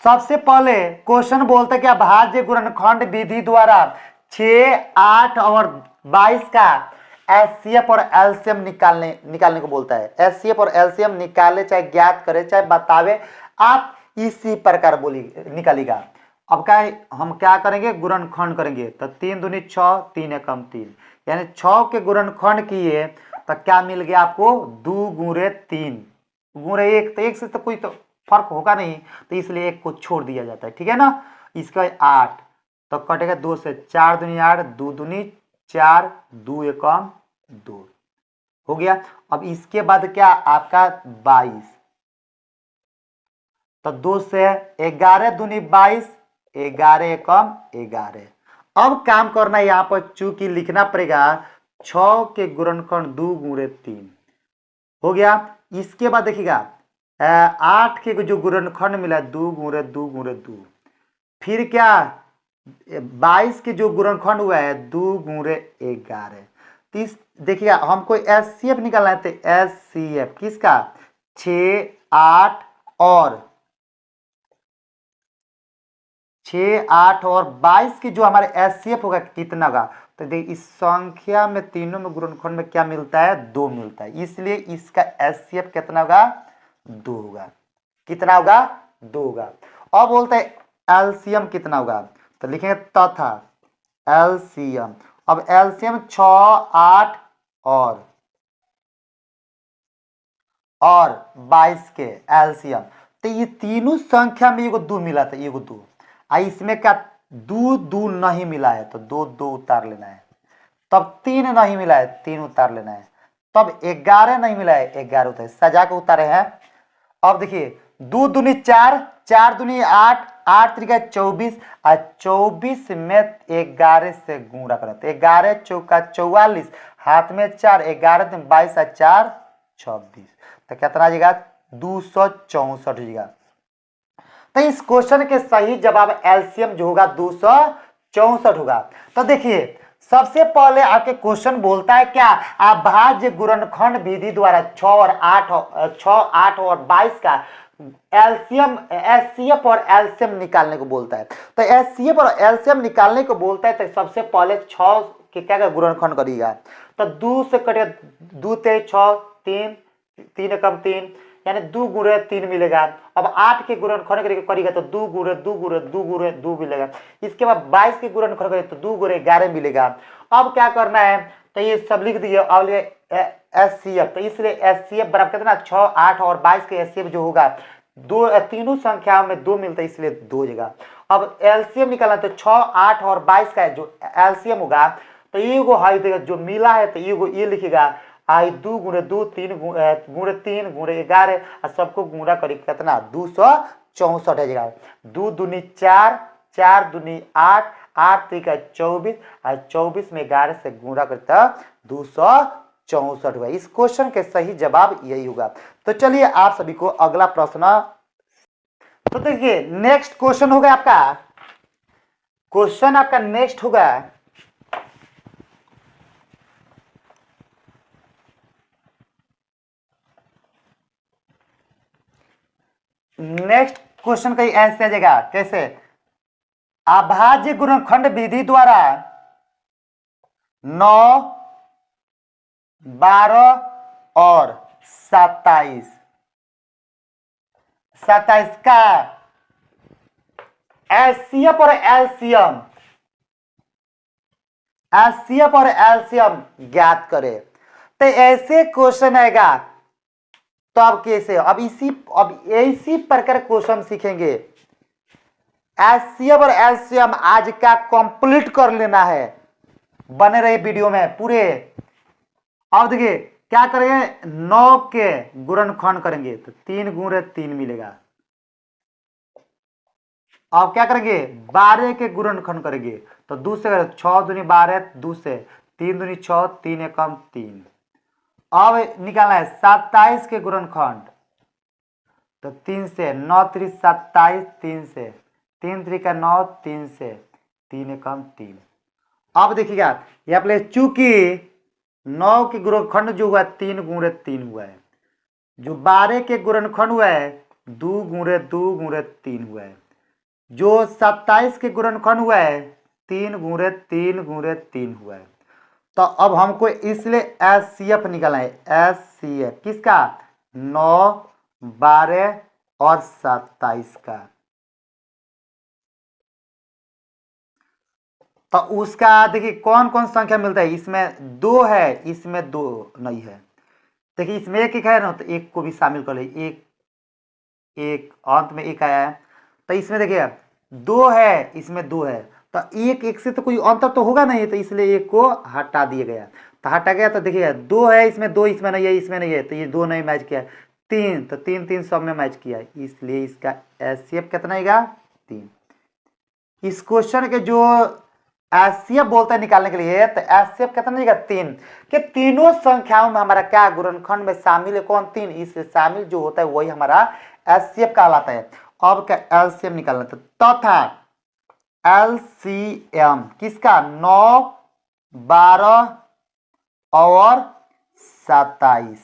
सबसे पहले क्वेश्चन बोलते हैं कि अभाज्य गुणनखंड विधि द्वारा 6 8 और 22 का एचसीएफ और एलसीएम निकालने को बोलता है। एचसीएफ और एलसीएम निकाले चाहे ज्ञात करे चाहे बतावे, आप इसी प्रकार बोली निकालेगा। अब क्या हम क्या करेंगे, गुणनखंड करेंगे, तो 3 दूनी 6, 3 एकम 3, यानी 6 के गुणनखंड किए तो क्या मिल गया आपको 2 गुणे 3 गुणे 1, तो 1 से तो कोई तो फर्क होगा नहीं, तो इसलिए 1 को छोड़ दिया जाता है, ठीक है ना। इसका 8 तो कटेगा 2 से, 4 दूनी 8, 2 दूनी 4, 2 एकम 2 हो गया। अब इसके बाद क्या आपका 22, तो 2 से 11 दूनी 22, 11 एकम 11। अब काम करना है यहाँ पर, चूंकि लिखना पड़ेगा 6 के गुणनखंड 2 गुणे 3 हो गया। इसके बाद देखिएगा 8 के जो गुणनखंड मिला 2 गुणे 2 गुणे 2, फिर क्या 22 के जो गुणनखंड हुआ है 2 गुणे 11। तो इस देखिएगा हमको एचसीएफ निकालना है, तो एचसीएफ किसका 6, 8 और 22 की जो हमारे एचसीएफ होगा कितना का, तो देखिए इस संख्या में तीनों में गुणनखंड में क्या मिलता है 2 मिलता है, इसलिए इसका एचसीएफ कितना होगा 2 होगा। कितना होगा 2 होगा। अब बोलते हैं एलसीएम कितना होगा, तो लिखेंगे तथा एलसीएम। अब एलसीएम 6, 8 और 22 के एलसीएम, तो ये तीनों संख्या में एगो 2 मिला था, एगो 2, इसमें क्या 2 नहीं मिला है तो 2 उतार लेना है। तब 3 नहीं मिला है 3 उतार लेना है। तब 11 नहीं मिला है 11 उतार, सजा के उतारे हैं। अब देखिए 2 दूनी 4, 4 दूनी 8, 8 त्रिका 24 और 24 में 11 से गुणा करें तो 11 चौका 44, हाथ में 4, 11 दिन 22 और 4 26, तो कितना आ जाएगा 264 हो जाएगा। तो इस क्वेश्चन के सही जवाब एलसीएम जो होगा 264 होगा। तो देखिए सबसे पहले आपके क्वेश्चन बोलता है क्या, अभाज्य गुणनखंड विधि द्वारा 6 और 8 और 22 का एलसीएम एचसीएफ और एलसीएम निकालने को बोलता है। तो एचसीएफ और एलसीएम निकालने को बोलता है, तो सबसे पहले 6 के क्या गुणनखंड करिएगा, तो 2 से कटेगा 2 ते 6, 3 3 कम 3 यानी 2 गुणे 3 मिलेगा। अब 8 के गुणनखंड करेगा तो 2 गुणे 2 गुणे 2 गुणे 2 मिलेगा। इसके बाद 22 के गुणनखंड करेगा तो 2 गुणे 11 मिलेगा। अब क्या करना है, तो ये सब लिख दिए। अब एचसीएफ, तो इसलिए एचसीएफ बराबर कितना 6, 8 और 22 के एचसीएफ जो होगा तीनों संख्याओं में 2 मिलता है, इसलिए 2 जगह। अब एलसीएम निकालना तो 6, 8 और 22 का जो एलसीएम होगा, तो एगो हाई देगा जो मिला है, तो एगो ये लिखेगा आई 2 गुणे 2 3 गुणे 3 गुणे 11 और सबको गुणा करी कितना 264 है जगह। 2 दूनी 4, 4 दूनी 8, 8 त्रिका 24 और 24 में 11 से गुणा करता 264 हुआ। इस क्वेश्चन के सही जवाब यही होगा। तो चलिए आप सभी को अगला प्रश्न, तो देखिए नेक्स्ट क्वेश्चन होगा आपका, क्वेश्चन आपका नेक्स्ट होगा नेक्स्ट क्वेश्चन का ऐसे आ जाएगा, कैसे अभाज्य गुणनखंड विधि द्वारा 9, 12 और 27 का एचसीएफ और एलसीएम ज्ञात करे। तो ऐसे क्वेश्चन आएगा, तो अब कैसे, अब इसी प्रकार क्वेश्चन सीखेंगे। एचसीएफ और एलसीएम आज का कंप्लीट कर लेना है, बने रहे वीडियो में पूरे। अब देखिए क्या करेंगे, 9 के गुणनखंड करेंगे तो 3 गुणे 3 मिलेगा। अब क्या करेंगे 12 के गुणनखंड करेंगे तो 2 से 6 दूनी 12, 2 से 3 दूनी 6, 3 एकम 3। अब निकालना है 27 के गुणनखंड, तो 3 से 9 3 27, 3 से 3 3 का 9, 3 से 3 एकम 3। अब देखिएगा यहाँ पे चूंकि 9 के गुणनखंड जो हुआ 3 गुणे 3 हुआ है, जो 12 के गुणनखंड हुआ है 2 गुणे 2 गुणे 3 हुआ है, जो 27 के गुणनखंड हुआ है 3 गुणे 3 गुणे 3 हुआ है। तो अब हमको इसलिए एचसीएफ निकालना है, एचसीएफ किसका 9, 12 और 27 का। तो उसका देखिए कौन कौन संख्या मिलता है, इसमें 2 है, इसमें 2 नहीं है। देखिए इसमें एक है ना, तो एक को भी शामिल कर ले, एक अंत में एक आया है, तो इसमें देखिए 2 है, इसमें 2 है, तो एक से तो कोई अंतर तो होगा नहीं, तो इसलिए एक को हटा दिया गया। तो हटा गया तो देखिए 2 है, इसमें 2 इसमें नहीं है, इसमें नहीं है, तो ये 2 नहीं मैच किया। 3, तो 3 3 सब में मैच किया है, इसलिए इसका एचसीएफ कितना आएगा 3। इस क्वेश्चन के जो एचसीएफ बोलते हैं निकालने के लिए, तो एचसीएफ कितना आएगा 3, कि तीनों संख्याओं में हमारा क्या गुणनखंड में शामिल है कौन 3, इससे शामिल जो होता है वही हमारा एचसीएफ कहलाता है। अब क्या एलसीएम निकालना था, तथा एलसीएम किसका 9 12 और 27,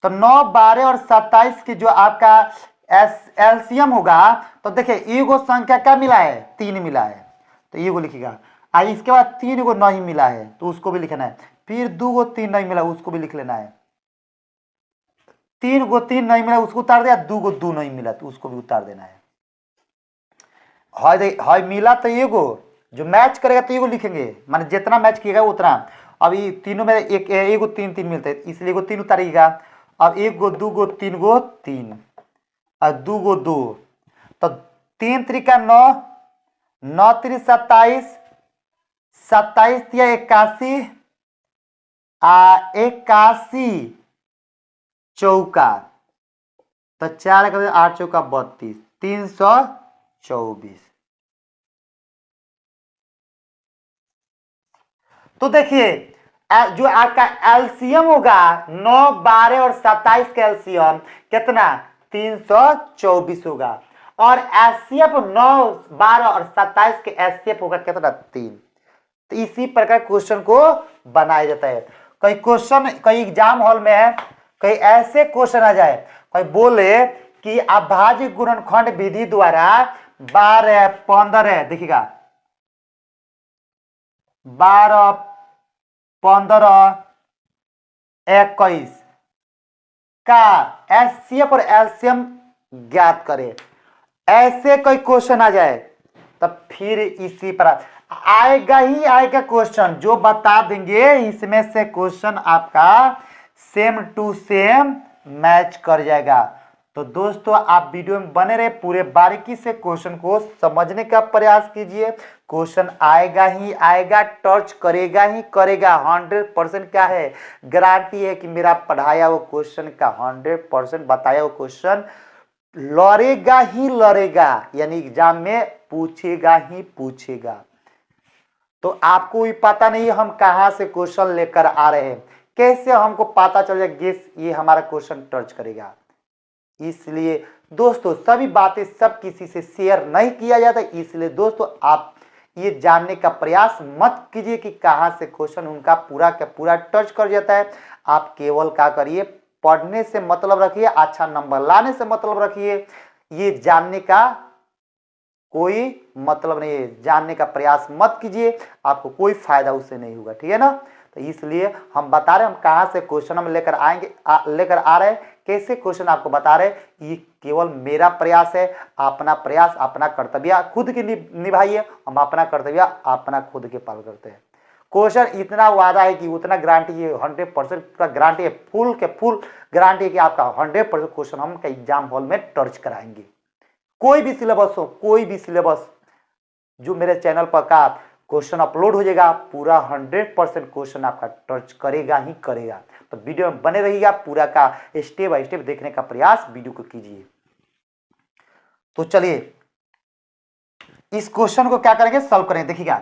तो 9 12 और 27 की जो आपका एलसीएम होगा, तो देखिए एगो संख्या क्या मिला है 3 मिला है, तो एगो लिखिएगा। इसके बाद 3 गो नहीं मिला है तो उसको भी लिखना है, फिर 2 गो 3 नहीं मिला उसको भी लिख लेना है, 3 गो 3 नहीं मिला उसको उतार दिया, 2 गो 2 नहीं मिला तो उसको भी उतार देना है। हाय मिला तो एगो, जो मैच करेगा तो एगो लिखेंगे, माने जितना मैच किएगा उतना। अभी तीनों में एक एगो 3 3 मिलते हैं, इसलिए एगो 3 उतारिएगा। अब 1 गो 2 गो 3 गो 3 और 2 गो 2, तो 3 त्रिका 9, 9 3 27, 27 तिया 81, 81 चौका, तो 4 कर 8 चौका 32, 324। तो देखिए जो आपका एलसीएम होगा 9 12 और 27 का एलसीएम कितना 324 होगा, और एचसीएफ 9 12 और 27 के एचसीएफ होगा कितना 3। तो इसी प्रकार क्वेश्चन को बनाया जाता है। कई क्वेश्चन कई एग्जाम हॉल में है, कई ऐसे क्वेश्चन आ जाए, कोई बोले कि अभाज्य गुणनखंड विधि द्वारा 12 15, देखिएगा 12 15 21 का एचसीएफ और एलसीएम ज्ञात करे, ऐसे कोई क्वेश्चन आ जाए तब फिर इसी पर आएगा ही आएगा क्वेश्चन, जो बता देंगे इसमें से क्वेश्चन आपका सेम टू सेम मैच कर जाएगा। तो दोस्तों आप वीडियो में बने रहे, पूरे बारीकी से क्वेश्चन को समझने का प्रयास कीजिए। क्वेश्चन आएगा ही आएगा, टच करेगा ही करेगा, 100% क्या है गारंटी है कि मेरा पढ़ाया वो क्वेश्चन का 100% बताया वो क्वेश्चन लड़ेगा ही लड़ेगा, यानी एग्जाम में पूछेगा ही पूछेगा। तो आपको भी पता नहीं है हम कहां से क्वेश्चन लेकर आ रहे हैं, कैसे हमको पता चल जाएगा गेस ये हमारा क्वेश्चन टच करेगा। इसलिए दोस्तों सभी बातें सब किसी से शेयर नहीं किया जाता, इसलिए दोस्तों आप ये जानने का प्रयास मत कीजिए कि कहां से क्वेश्चन उनका पूरा का पूरा टच कर जाता है। आप केवल क्या करिए, पढ़ने से मतलब रखिए, अच्छा नंबर लाने से मतलब रखिए, ये जानने का कोई मतलब नहीं है, जानने का प्रयास मत कीजिए, आपको कोई फायदा उससे नहीं होगा, ठीक है ना। तो इसलिए हम बता रहे हैं हम कहां से क्वेश्चन हम लेकर आएंगे, लेकर आ रहे हैं, कैसे क्वेश्चन आपको बता रहे हैं, ये केवल मेरा प्रयास है, अपना प्रयास अपना कर्तव्य खुद की निभाइए, हम अपना कर्तव्य अपना खुद के पालन करते हैं। क्वेश्चन इतना वादा है कि उतना गारंटी है, 100% का गारंटी है, फुल के फुल गारंटी है कि आपका 100% क्वेश्चन हम एग्जाम हॉल में टच कराएंगे। कोई भी सिलेबस हो, कोई भी सिलेबस जो मेरे चैनल पर का क्वेश्चन अपलोड हो जाएगा, पूरा 100% क्वेश्चन आपका टच करेगा ही करेगा। तो वीडियो में बने रहिएगा, पूरा का स्टेप बाय स्टेप देखने का प्रयास वीडियो को कीजिए। तो चलिए इस क्वेश्चन को क्या करेंगे, सॉल्व करेंगे। देखिएगा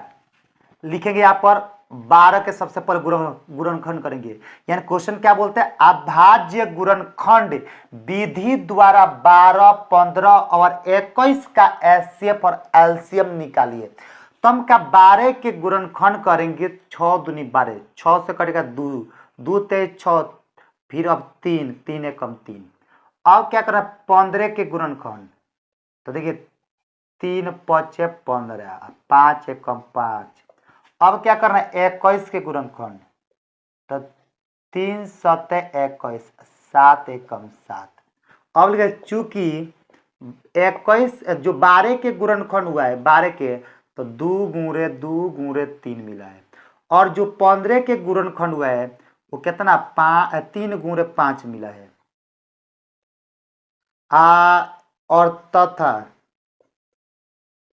लिखेंगे यहाँ पर 12 के सबसे पहले गुणनखंड करेंगे, यानी क्वेश्चन क्या बोलते हैं, अभाज्य गुणनखंड विधि द्वारा 12 15 और 21 का एचसीएफ और एलसीएम निकालिए। तो हम क्या 12 के गुणनखंड करेंगे, 6 दूनी 12, 6 से कटेगा 2, 2 तेज 6, फिर अब 3, 3 एकम 3। अब क्या करना 15 के गुणनखंड, तो देखिए 3 5 15, 5 एकम 5। अब क्या करना है 21 के गुणनखंड, तो 3 7 21, 7 एकम 7। अब लिखे चूंकि 21 जो 12 के गुणनखंड हुआ है 12 के, तो 2 गुणे 3 मिला है, और जो 15 के गुणनखंड हुआ है वो कितना 3 गुणे 5 मिला है। और तथा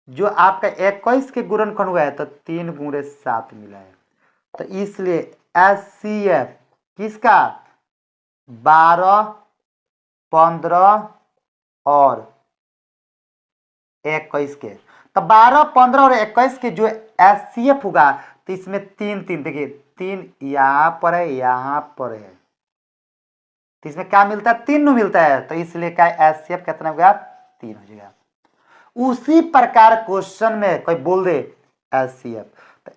जो आपका 21 के गुणनखंड हुआ है तो 3 गुणे 7 मिला है। तो इसलिए एचसीएफ किसका 12 15 और 21 के। तो 12, 15 और 21 के जो HCF होगा तो इसमें 3 3 देखिए 3 यहाँ पर है, यहाँ पर है, तो इसमें क्या मिलता है? 3 मिलता है, तो इसलिए क्या HCF कितना हो गया? 3 हो जाएगा। उसी प्रकार क्वेश्चन में कोई बोल दे HCF, तो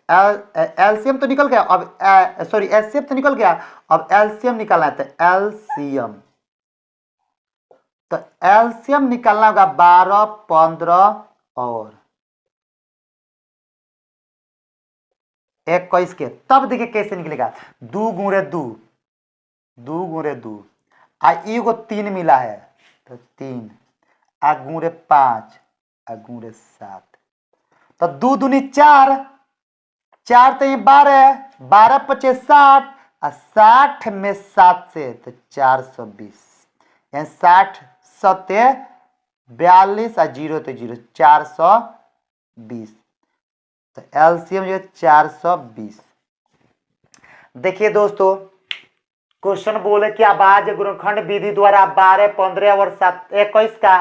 एलसीएम तो निकल गया, अब सॉरी HCF तो निकल गया, अब एलसीएम निकालना है। तो एलसीएम निकालना होगा 12, 15 और 21 के। तब देखिए कैसे निकलेगा, 2 गुणे 2, 2 गुणे 2, आ एगो 3 मिला है तो 3, आ गुणे 5, आ गुणे 7, तो 2 दूनी 4, 4 तो 12, 12 पचे 60, और 60 में 7 से तो 420, यानी 60 सत्य 42 और 0 तो 0, 420, तो एलसीएम जो है 420। देखिए दोस्तों, क्वेश्चन बोले कि अभाज्य गुणनखंड विधि द्वारा 12, 15 और 21 का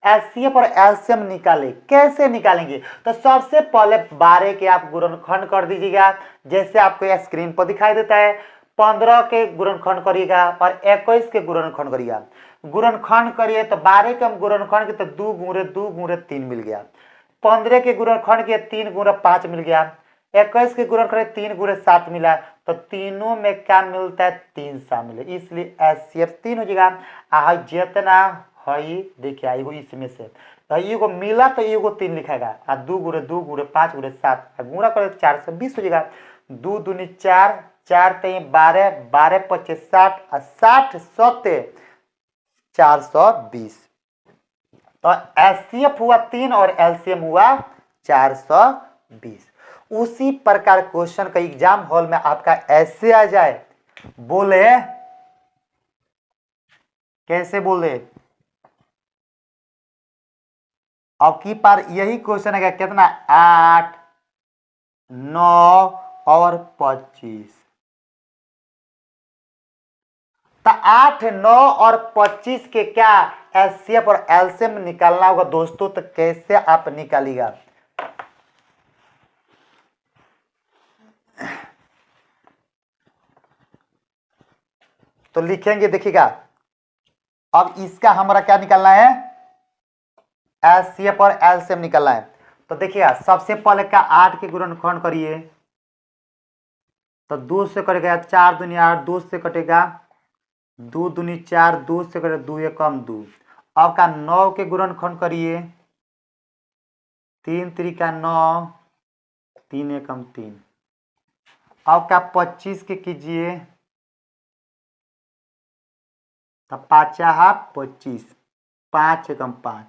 एचसीएफ और एलसीएम निकाले। कैसे निकालेंगे? तो सबसे पहले 12 के आप गुणनखंड कर दीजिएगा, जैसे आपको स्क्रीन पर दिखाई देता है। 15 के गुणनखंड करिएगा और 21 के गुणनखंड करिएगा। गुणनखंड करिए तो 12 के हम गुणनखंड के तो 2 गुणे 3 मिल गया। 15 के गुणनखंड के 3 गुणे 5 मिल गया। 21 के गुणनखंड 3 गुणे 7 मिला, तो तीनों में क्या मिलता है? 3 शामिल है, इसलिए एचसीएफ 3 हो जाएगा। जितना है देखिए एगो इसमें से तो एगो मिला तो एगो 3 लिखाएगा, आ 2 गुणे 5 गुणे 7 गुणा करे तो 420 हो जाएगा। 2 दूनी 4, 4 3 12, 12 पचे 60 और 60 सत्य 420, तो एचसीएफ हुआ 3 और एलसीएम हुआ 420। उसी प्रकार क्वेश्चन का एग्जाम हॉल में आपका ऐसे आ जाए, बोले कैसे बोले, अब की बार यही क्वेश्चन है कितना? 8, 9 और 25, तो 8, 9 और 25 के क्या एचसीएफ और एलसीएम निकालना होगा दोस्तों। तो कैसे आप निकालिएगा? तो लिखेंगे, देखिएगा अब इसका हमारा क्या निकालना है? एचसीएफ और एलसीएम निकालना है। तो देखिएगा सबसे पहले का 8 के गुणनखंड करिए, तो 2 से कटेगा 4 दूनी 8, 2 से कटेगा 2 दूनी 4, 2 से कटेगा 2 एकम 2। अब का 9 के गुणनखंड करिए, 3 त्रिका 9, 3 एकम 3। अब का 25 के कीजिए, तो 5 25, 5 एकम 5,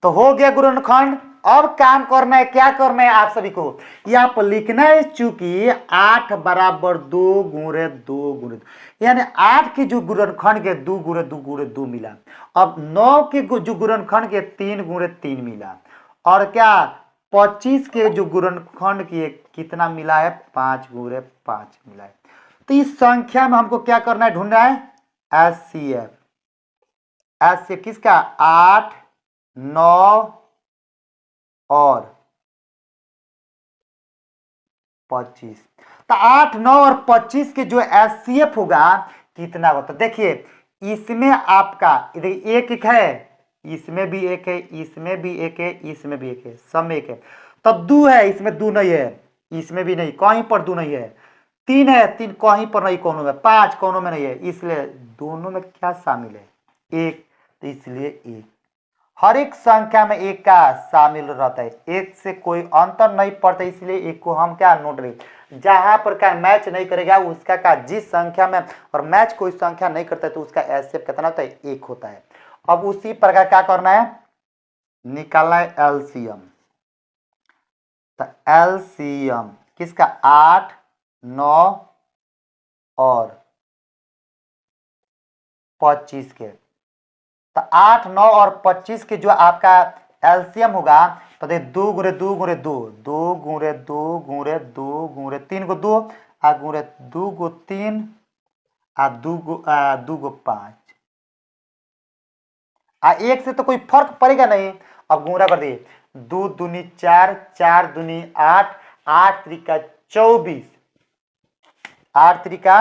तो हो गया गुणनखंड। अब काम करना है, क्या करना है आप सभी को? यहाँ पर लिखना है, चूंकि 8 बराबर 2 गुणे 2 गुणे 2, यानी 8 के जो गुणनखंड के 2 गुणे 2 गुणे 2 मिला। अब 9 के जो गुणनखंड के 3 गुणे 3 मिला, और क्या 25 के जो गुणनखंड के कितना मिला है? 5 गुणे 5 मिला है। तो इस संख्या में हमको क्या करना है? ढूंढना है एचसीएफ। एचसीएफ किसका? 8, 9 और 25। तो 8, 9 और 25 के जो एचसीएफ होगा कितना होगा? तो देखिए इसमें आपका एक एक है, इसमें भी एक है, इसमें भी एक है, इसमें भी एक है, सब में एक है। तब 2 है, इसमें 2 नहीं है, इसमें भी नहीं, कहीं पर 2 नहीं है। 3 है, 3 कहीं पर नहीं, कोनों में। 5 कोनों में नहीं है, इसलिए दोनों में क्या शामिल है? 1, तो इसलिए 1। हर एक संख्या में एक का शामिल रहता है, एक से कोई अंतर नहीं पड़ता, इसलिए एक को हम क्या नोट रहे। जहां पर क्या मैच नहीं करेगा उसका का जिस संख्या में, और मैच कोई संख्या नहीं करता है तो उसका एचसीएफ कितना होता है? 1 होता है। अब उसी प्रकार क्या करना है? निकालना है एलसीएम। तो एलसीएम किसका? 8, 9 और 25 के। तो 8, 9 और 25 के जो आपका एलसीएम होगा, तो देख 2 गुणे 2 गुणे 2, 2 गुणे 2 गुणे 2 गुणे 3 को 2, आ गुणे 2 को 3, आ 2 को 5, एक से तो कोई फर्क पड़ेगा नहीं। अब गुणा कर दिए, 2 दूनी 4, 4 दूनी 8, 8 त्रिका 24, 8 त्रिका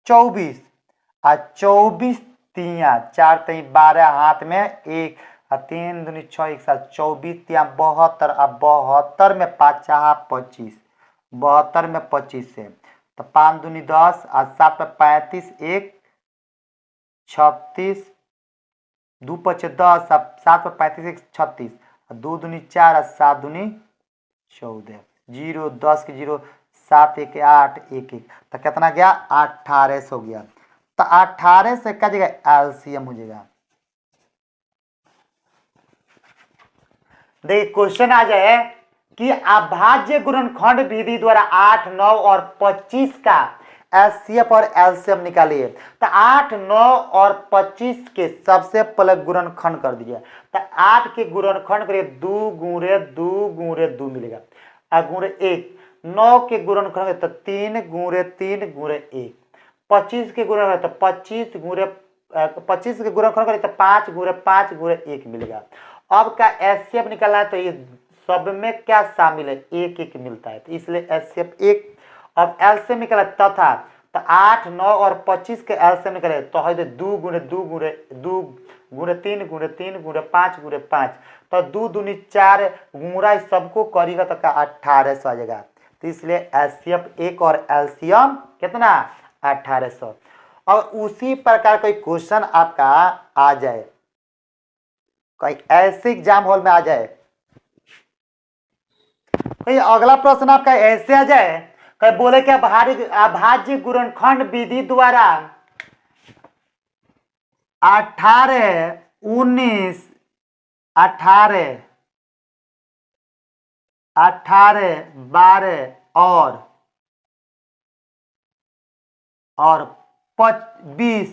24 और 24 तिया 4 3 12 हाथ में 1 और 3 दूनी 6 1 7 24 तिया 72 और 72 में 5 25, 72 में 25 से तो 5 दूनी 10 और 7 में 35 1 36 2 5 10 7 में 35 1 36 और 2 दूनी 4 और 7 दूनी 14, 0 10 के 0 7 1 8 1 1 तो कितना गया 18 हो गया। तो 18 से क्या जगह एलसीएम हो जाएगा। देखिए क्वेश्चन आ जाए कि अभाज्य गुणनखंड विधि द्वारा 8 9 और 25 का एचसीएफ और एलसीएम निकालिए। तो 8 9 और 25 के सबसे पहले गुणनखंड कर दीजिए। तो 8 के गुणनखंड करिए 2 गुणे 2 गुणे 2 मिलेगा और गुणे 1। 9 के गुणनखंड तो 3 गुणे 3 गुणे 1। 25 के गुणनखंड तो 25 गुणे 25 के गुणनखंड करिए तो 5 गुणे 5 गुणे 1 मिलेगा। अब का एचसीएफ निकालना है तो ये सब में क्या शामिल है, एक एक मिलता है, तो इसलिए एचसीएफ 1। अब एलसीएम निकाला तथा तो 8 9 और 25 के एलसीएम निकाले तो है 2 गुणे 2 गुणे 2 गुणे 3 गुणे 3 गुणे 5 गुणे 5 तो 2 दूनी 4 गुणा सबको करेगा तो 1800 आ जाएगा। तो इसलिए एचसीएफ 1 और एलसीएम कितना 1800। और उसी प्रकार कोई क्वेश्चन आपका आ जाए, कोई ऐसे एग्जाम हॉल में आ जाए, कोई अगला प्रश्न आपका ऐसे आ जाए, कोई बोले कि अभाज्य गुणनखंड विधि द्वारा 18 19 18 18 12 और 20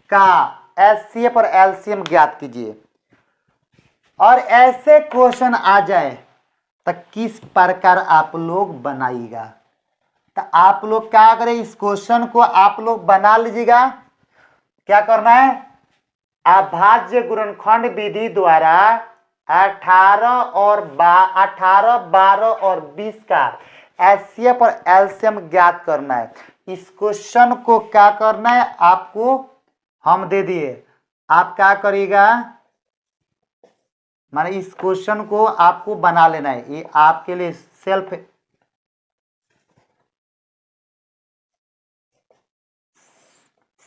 का एचसीएफ और एलसीएम ज्ञात कीजिए। और ऐसे क्वेश्चन आ जाए तो किस प्रकार आप लोग बनाइएगा। तो आप लोग क्या करें, इस क्वेश्चन को आप लोग बना लीजिएगा। क्या करना है, अभाज्य गुणनखंड विधि द्वारा 18 12 और 20 का एचसीएफ और एलसीएम ज्ञात करना है। इस क्वेश्चन को क्या करना है, आपको हम दे दिए, आप क्या करिएगा, माने इस क्वेश्चन को आपको बना लेना है। ये आपके लिए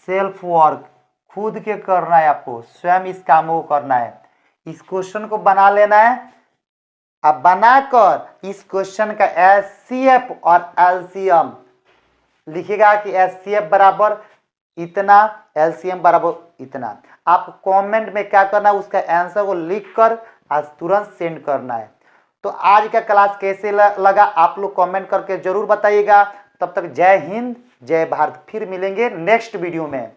सेल्फ वर्क खुद के करना है, आपको स्वयं इस काम को करना है। इस क्वेश्चन को बना लेना है। अब बनाकर इस क्वेश्चन का एचसीएफ और एलसीएम लिखिएगा कि एचसीएफ बराबर इतना, एलसीएम बराबर इतना। आप कमेंट में क्या करना है, उसका आंसर को लिखकर आज तुरंत सेंड करना है। तो आज का क्लास कैसे लगा आप लोग कमेंट करके जरूर बताइएगा। तब तक जय हिंद जय भारत, फिर मिलेंगे नेक्स्ट वीडियो में।